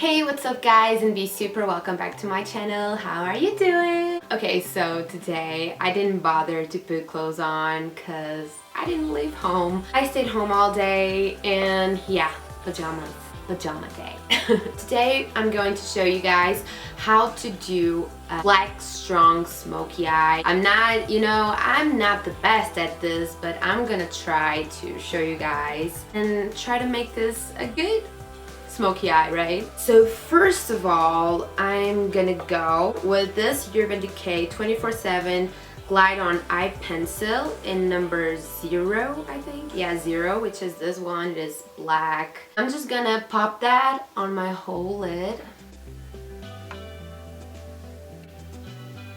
Hey, what's up guys, and be super welcome back to my channel. How are you doing? Okay, so today I didn't bother to put clothes on because I didn't leave home. I stayed home all day and yeah, pajama day. Today I'm going to show you guys how to do a black strong smoky eye. I'm not the best at this, but I'm gonna try to show you guys and try to make this a good smoky eye, right? So first of all, I'm gonna go with this Urban Decay 24/7 Glide On Eye Pencil in number 0, I think. Yeah, 0, which is this one. It is black. I'm just gonna pop that on my whole lid.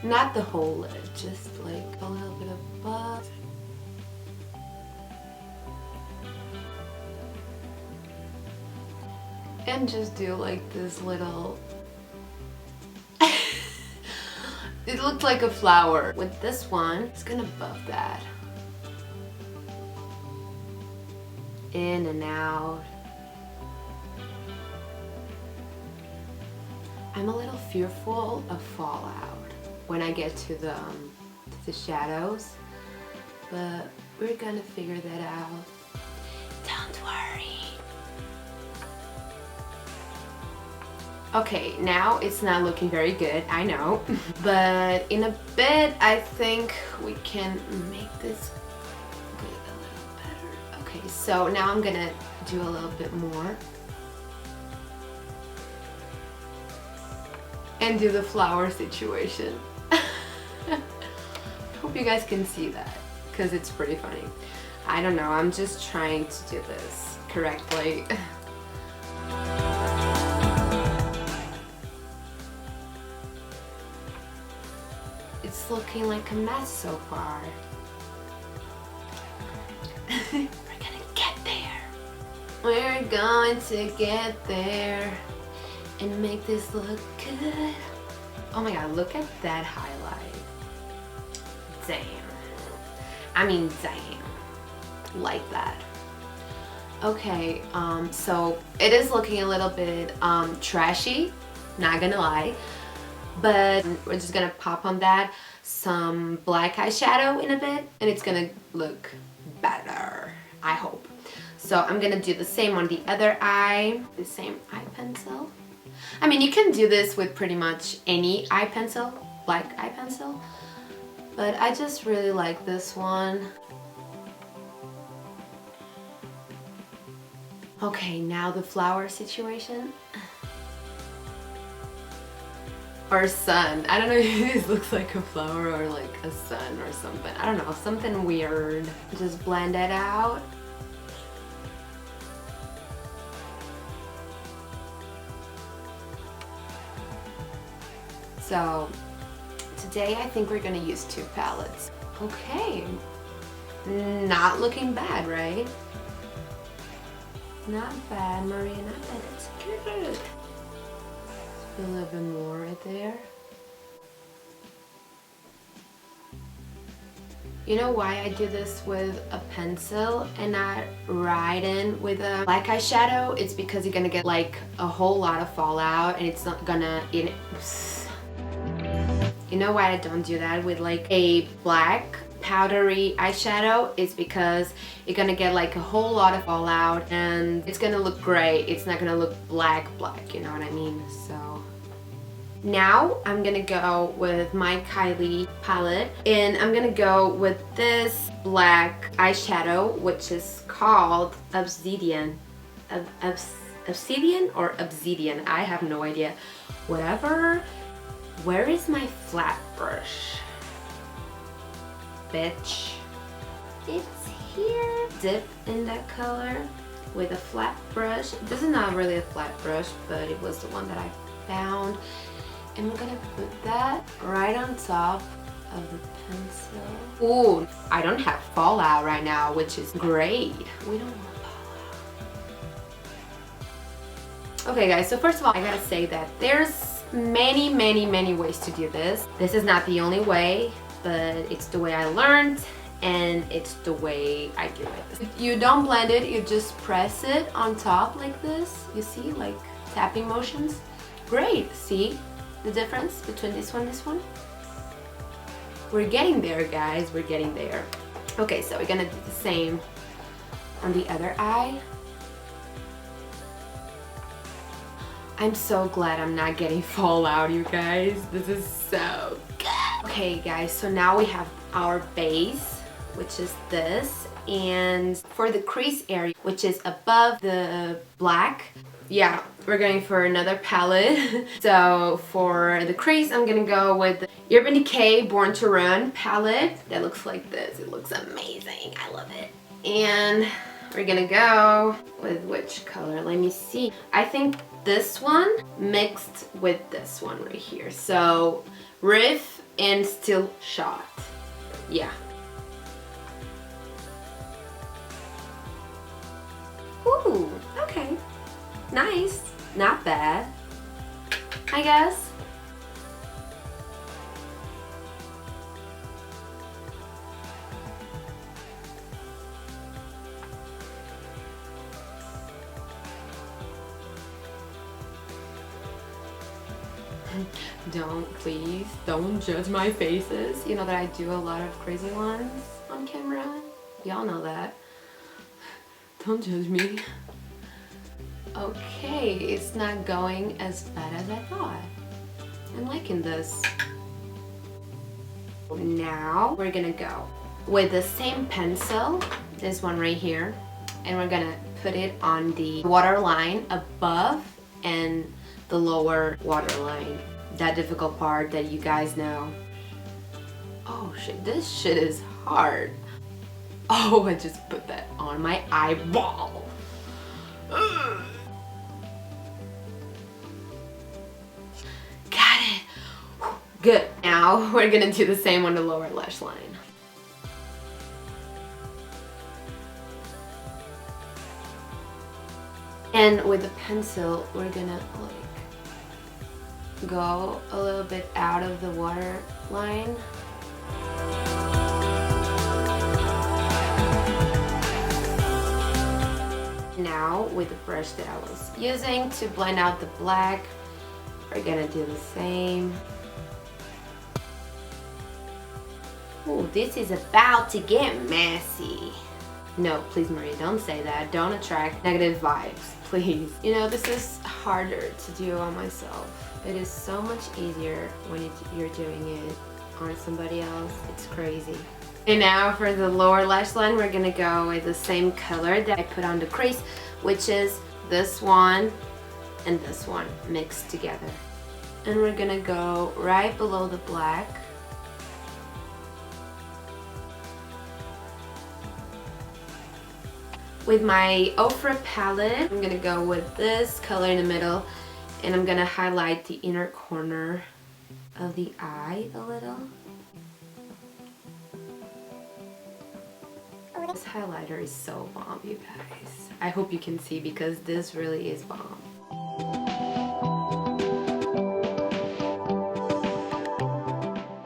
Not the whole lid, just like a little bit above. And just do like this little it looked like a flower. With this one, it's gonna buff that in and out. I'm a little fearful of fallout when I get to the shadows, but we're gonna figure that out. Don't worry. Okay, now it's not looking very good, I know. But in a bit, I think we can make this good a little better. Okay, so now I'm gonna do a little bit more. And do the flower situation. Hope you guys can see that, because it's pretty funny. I don't know, I'm just trying to do this correctly. It's looking like a mess so far. We're gonna get there. We're going to get there and make this look good. Oh my god, look at that highlight. Damn. I mean, damn. Like that. Okay, so it is looking a little bit trashy, not gonna lie. But we're just gonna pop on that some black eyeshadow in a bit and it's gonna look better, I hope. So I'm gonna do the same on the other eye, the same eye pencil. I mean, you can do this with pretty much any eye pencil, black eye pencil, but I just really like this one. Okay, now the flower situation. Or sun. I don't know if this looks like a flower or like a sun or something. I don't know, something weird. Just blend it out. So today I think we're gonna use 2 palettes. Okay, not looking bad, right? Not bad, Maria, not bad. It's good. A little bit more right there. You know why I do this with a pencil and not right in with a black eyeshadow? It's because you're gonna get like a whole lot of fallout and it's not gonna... You know why I don't do that with like a black powdery eyeshadow? It's because you're gonna get like a whole lot of fallout and it's gonna look gray. It's not gonna look black, you know what I mean? So now I'm gonna go with my Kylie palette and I'm gonna go with this black eyeshadow, which is called Obsidian. Obsidian or Obsidian? I have no idea. Whatever. Where is my flat brush? Bitch. It's here. Dip in that color with a flat brush. This is not really a flat brush, but it was the one that I found. And we're gonna put that right on top of the pencil. Ooh, I don't have fallout right now, which is great. We don't want fallout. Okay guys, so first of all, I gotta say that there's many ways to do this. This is not the only way, but it's the way I learned and it's the way I do it. You don't blend it, you just press it on top like this. You see, like tapping motions. Great, see the difference between this one? We're getting there, guys, we're getting there. Okay, so we're gonna do the same on the other eye. I'm so glad I'm not getting fallout, you guys. This is so good. Okay, guys, so now we have our base, which is this, and for the crease area, which is above the black, yeah, we're going for another palette. So for the crease, I'm gonna go with the Urban Decay Born to Run palette. That looks like this. It looks amazing. I love it. And we're gonna go with which color? Let me see. I think this one mixed with this one right here. So Riff and Still Shot. Yeah. Ooh, okay. Nice. Not bad, I guess. Please don't judge my faces. You know that I do a lot of crazy ones on camera. Y'all know that. Don't judge me. Okay, it's not going as bad as I thought. I'm liking this. Now we're gonna go with the same pencil, this one right here, and we're gonna put it on the waterline above and the lower waterline. That difficult part that you guys know. Oh shit, this shit is hard. Oh, I just put that on my eyeball. Ugh. Got it. Good. Now we're gonna do the same on the lower lash line. And with the pencil, we're gonna like go a little bit out of the water line. Now with the brush that I was using to blend out the black, we're gonna do the same. Ooh, this is about to get messy. No, please Maria, don't say that. Don't attract negative vibes, please. You know, this is harder to do on myself. It is so much easier when you're doing it on somebody else. It's crazy. And now for the lower lash line, we're gonna go with the same color that I put on the crease, which is this one and this one mixed together. And we're gonna go right below the black. With my Ofra palette, I'm gonna go with this color in the middle, and I'm gonna highlight the inner corner of the eye a little. This highlighter is so bomb, you guys. I hope you can see because this really is bomb.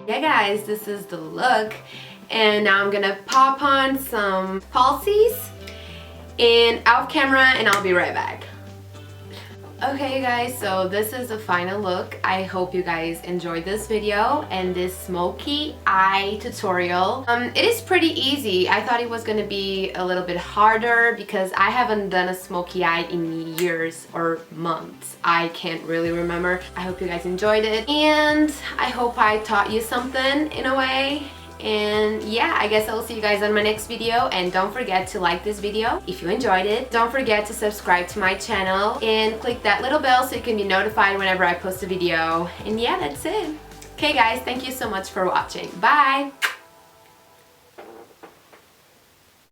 Yeah guys, this is the look, and now I'm gonna pop on some falsies and off camera, and I'll be right back. Okay guys, so this is the final look. I hope you guys enjoyed this video and this smoky eye tutorial. It is pretty easy. I thought it was gonna be a little bit harder because I haven't done a smoky eye in years or months. I can't really remember. I hope you guys enjoyed it, and I hope I taught you something in a way. And yeah, I guess I'll see you guys on my next video, and don't forget to like this video if you enjoyed it. Don't forget to subscribe to my channel and click that little bell so you can be notified whenever I post a video. And yeah, that's it. Okay guys, thank you so much for watching. Bye!